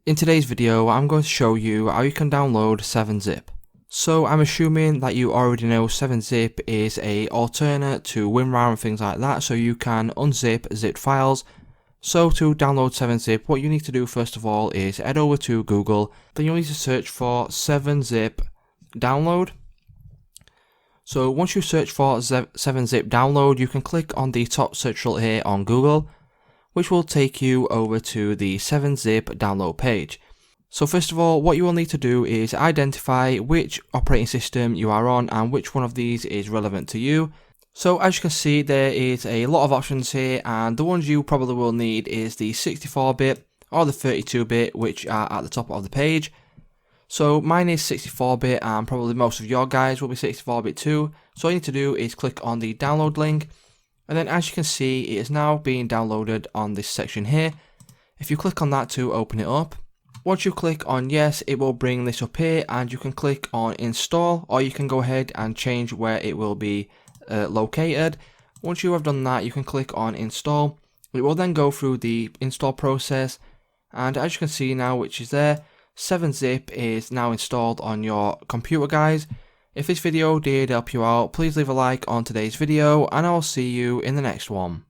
In today's video, I'm going to show you how you can download 7-zip. So I'm assuming that you already know 7-zip is a alternate to WinRAR and things like that, so you can unzip zipped files. So to download 7-zip, what you need to do first of all is head over to Google, then you'll need to search for 7-zip download. So once you search for 7-zip download, you can click on the top search result here on Google, which will take you over to the 7-zip download page. So first of all, what you will need to do is identify which operating system you are on and which one of these is relevant to you. So as you can see, there is a lot of options here, and the ones you probably will need is the 64-bit or the 32-bit, which are at the top of the page. So mine is 64-bit and probably most of your guys will be 64-bit too. So all you need to do is click on the download link. And then as you can see, it is now being downloaded on this section here. If you click on that to open it up, once you click on yes, it will bring this up here and you can click on install, or you can go ahead and change where it will be located. Once you have done that, you can click on install. It will then go through the install process, and as you can see now, which is there, 7-zip is now installed on your computer, guys. If this video did help you out, please leave a like on today's video, and I'll see you in the next one.